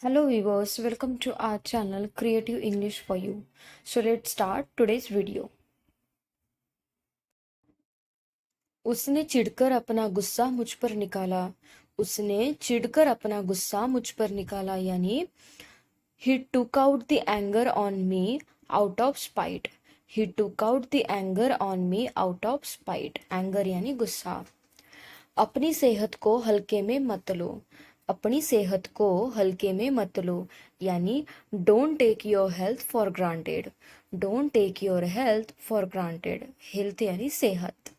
Hello viewers, welcome to our channel Creative English for You. So let's start today's video. उसने चिढ़कर अपना गुस्सा मुझ पर निकाला। उसने चिढ़कर अपना गुस्सा मुझ पर निकाला यानी he took out the anger on me out of spite. He took out the anger on me out of spite. Anger यानी गुस्सा। अपनी सेहत को हल्के में मत लो। अपनी सेहत को हल्के में मत लो यानी don't take your health for granted. Don't take your health for granted. Health यानी सेहत।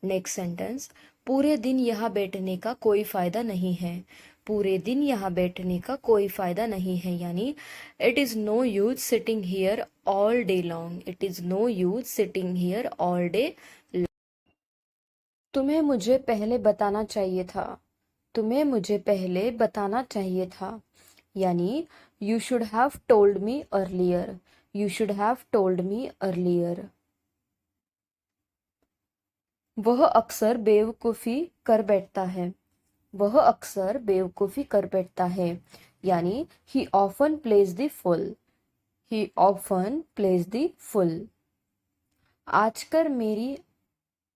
नेक्स्ट सेंटेंस, पूरे दिन यहाँ बैठने का कोई फायदा नहीं है। पूरे दिन यहाँ बैठने का कोई फायदा नहीं है यानी it is no use sitting here all day long. It is no use sitting here all day. तुम्हें मुझे पहले बताना चाहिए था। तुम्हें मुझे पहले बताना चाहिए था यानी you should have told me earlier. You should have told me earlier. वह अक्सर बेवकूफ़ी कर बैठता है। वह अक्सर बेवकूफ़ी कर बैठता है यानी ही often plays the full. He often plays the full. आजकल मेरी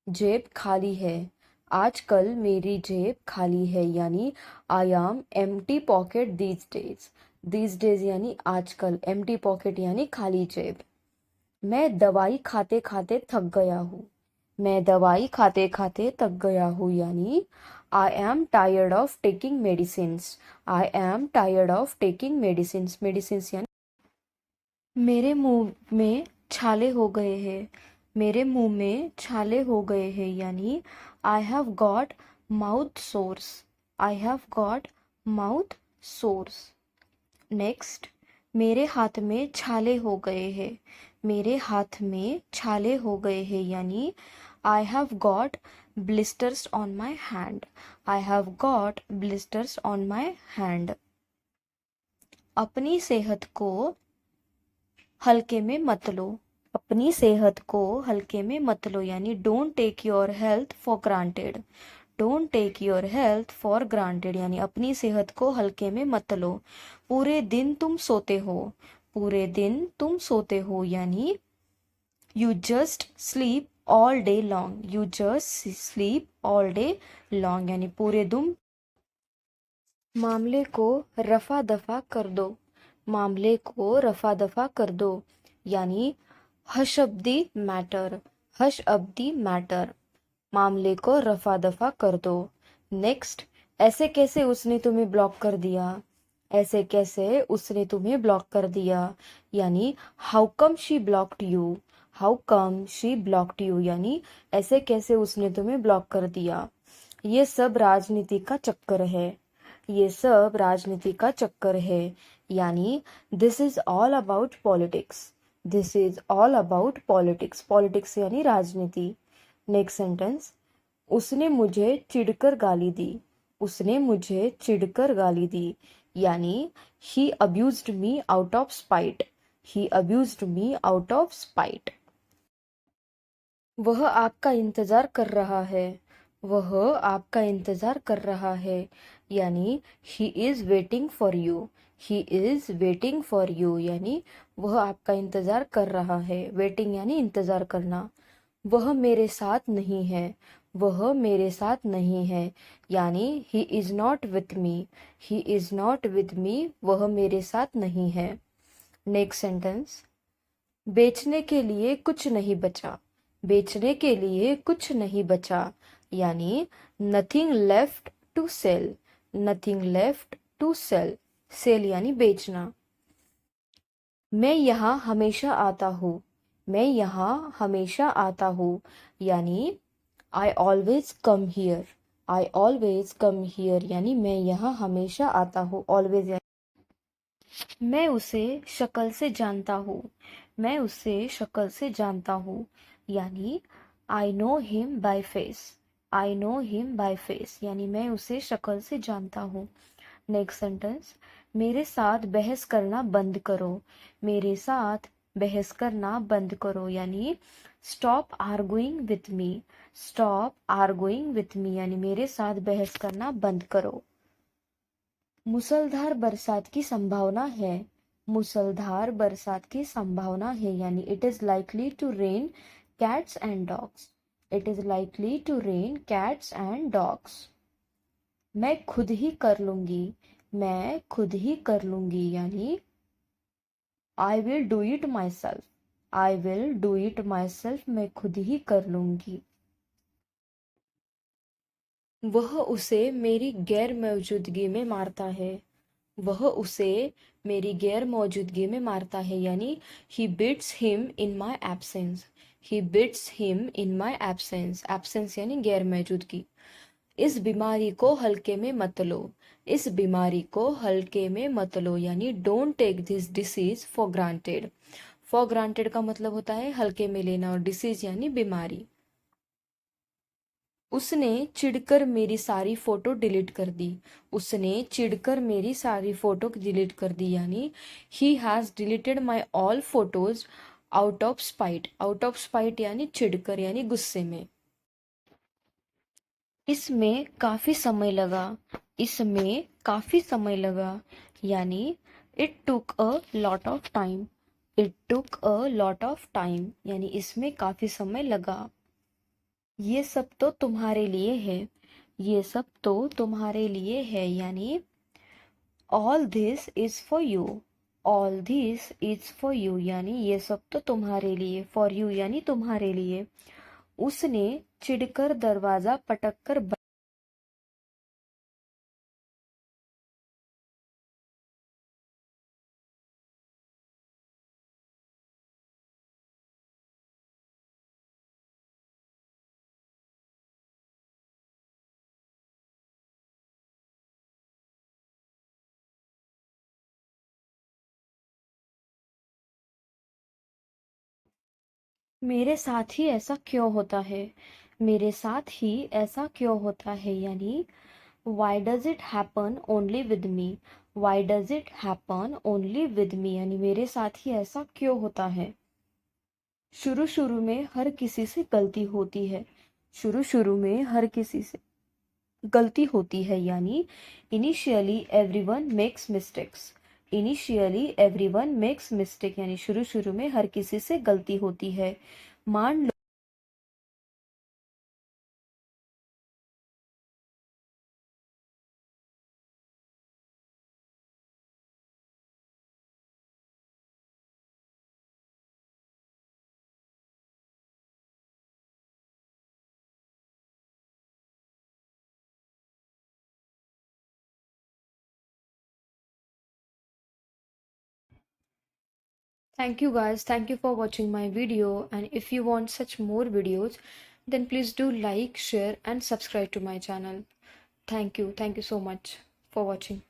जेब खाली है। आजकल मेरी जेब खाली है यानी I am empty pocket these days. These days यानी आजकल, एम्प्टी पॉकेट यानी खाली जेब। मैं दवाई खाते खाते थक गया हूँ। मैं दवाई खाते खाते थक गया हूँ यानी I am tired of taking medicines. I am tired of taking medicines. Medicines यानी मेरे मुंह में छाले हो गए हैं। मेरे मुंह में छाले हो गए हैं यानी I have got mouth source. I have got mouth source. Next, मेरे हाथ में छाले हो गए हैं। मेरे हाथ में छाले हो गए हैं यानी I have got blisters on my hand. I have got blisters on my hand. अपनी सेहत को हल्के में मत लो। अपनी सेहत को हल्के में मत लो यानी don't take your health for granted. Don't take your health for granted यानी अपनी सेहत को हल्के में मत लो। पूरे दिन तुम सोते हो। पूरे दिन तुम सोते हो यानी you just sleep all day long. You just sleep all day long यानी पूरे दिन। मामले को रफा दफा कर दो। मामले को रफा दफा कर दो यानी हश अब दी मैटर। हश अब दी मैटर। मामले को रफा दफा कर दो। नेक्स्ट, ऐसे कैसे उसने तुम्हें ब्लॉक कर दिया। ऐसे कैसे उसने तुम्हें ब्लॉक कर दिया यानी how come she blocked you. How come she blocked you यानी ऐसे कैसे उसने तुम्हें ब्लॉक कर दिया। ये सब राजनीति का चक्कर है। ये सब राजनीति का चक्कर है यानी this is all about politics. This is all about politics. Politics यानी राजनीति। नेक्स्ट सेंटेंस, उसने मुझे चिढ़कर गाली दी। उसने मुझे चिढ़कर गाली दी यानी he abused me out of spite. He abused me out of spite. वह आपका इंतजार कर रहा है। वह आपका इंतजार कर रहा है यानी he is waiting for you. He is waiting for you यानी वह आपका इंतजार कर रहा है। वेटिंग यानी इंतजार करना। वह मेरे साथ नहीं है। वह मेरे साथ नहीं है यानी he is not with me. He is not with me. वह मेरे साथ नहीं है। नेक्स्ट सेंटेंस, बेचने के लिए कुछ नहीं बचा। बेचने के लिए कुछ नहीं बचा यानी nothing left to sell. Nothing left to sell. Sell यानी बेचना। मैं यहाँ हमेशा आता हूँ। मैं यहाँ हमेशा आता हूँ यानी I always come here. I always come here यानी मैं यहाँ हमेशा आता हूँ। ऑलवेज यानी मैं उसे शक्ल से जानता हूँ। मैं उसे शक्ल से जानता हूँ यानी I know him by face. I know him by face यानी मैं उसे शक्ल से जानता हूँ। नेक्स्ट सेंटेंस, मेरे साथ बहस करना बंद करो। मेरे साथ बहस करना बंद करो यानी stop arguing with me. Stop arguing with me यानी मेरे साथ बहस करना बंद करो। मूसलधार बरसात की संभावना है। मूसलधार बरसात की संभावना है यानी it is likely to rain cats and dogs. It is likely to rain cats and dogs. मैं खुद ही कर लूंगी। मैं खुद ही कर लूंगी यानी I will do it my self. I will do it my self. मैं खुद ही कर लूंगी। वह उसे मेरी गैर मौजूदगी में मारता है। वह उसे मेरी गैर मौजूदगी में मारता है यानी he beats him in my absence. He beats him in my absence. Absence यानी गैर मौजूदगी। इस बीमारी को हल्के में मत लो। इस बीमारी को हल्के में मत लो यानी don't take this disease for granted. For granted का मतलब होता है हल्के में लेना और डिसीज यानी बीमारी। उसने चिढ़कर मेरी सारी फोटो डिलीट कर दी। उसने चिढ़कर मेरी सारी फोटो डिलीट कर दी यानी he has deleted my all photos out of spite. Out of spite यानी चिढ़कर यानी गुस्से में। इसमें काफी समय लगा। इसमें काफी समय लगा यानी it took a lot of time. It took a lot of time यानी इसमें काफी समय लगा। ये सब तो तुम्हारे लिए है। ये सब तो तुम्हारे लिए है यानी all this is for you. All this is for you यानी ये सब तो तुम्हारे लिए। फॉर यू यानी तुम्हारे लिए। उसने चिढ़कर दरवाजा पटक कर मेरे साथ ही ऐसा क्यों होता है। मेरे साथ ही ऐसा क्यों होता है यानी why does it happen only with me. Why does it happen only with me यानी मेरे साथ ही ऐसा क्यों होता है। शुरू शुरू में हर किसी से गलती होती है। शुरू शुरू में हर किसी से गलती होती है यानी initially everyone makes mistakes. Initially everyone makes mistake यानी शुरू शुरू में हर किसी से गलती होती है। मान लो Thank you guys. Thank you for watching my video. And if you want such more videos, then please do like, share, and subscribe to my channel. Thank you. Thank you so much for watching.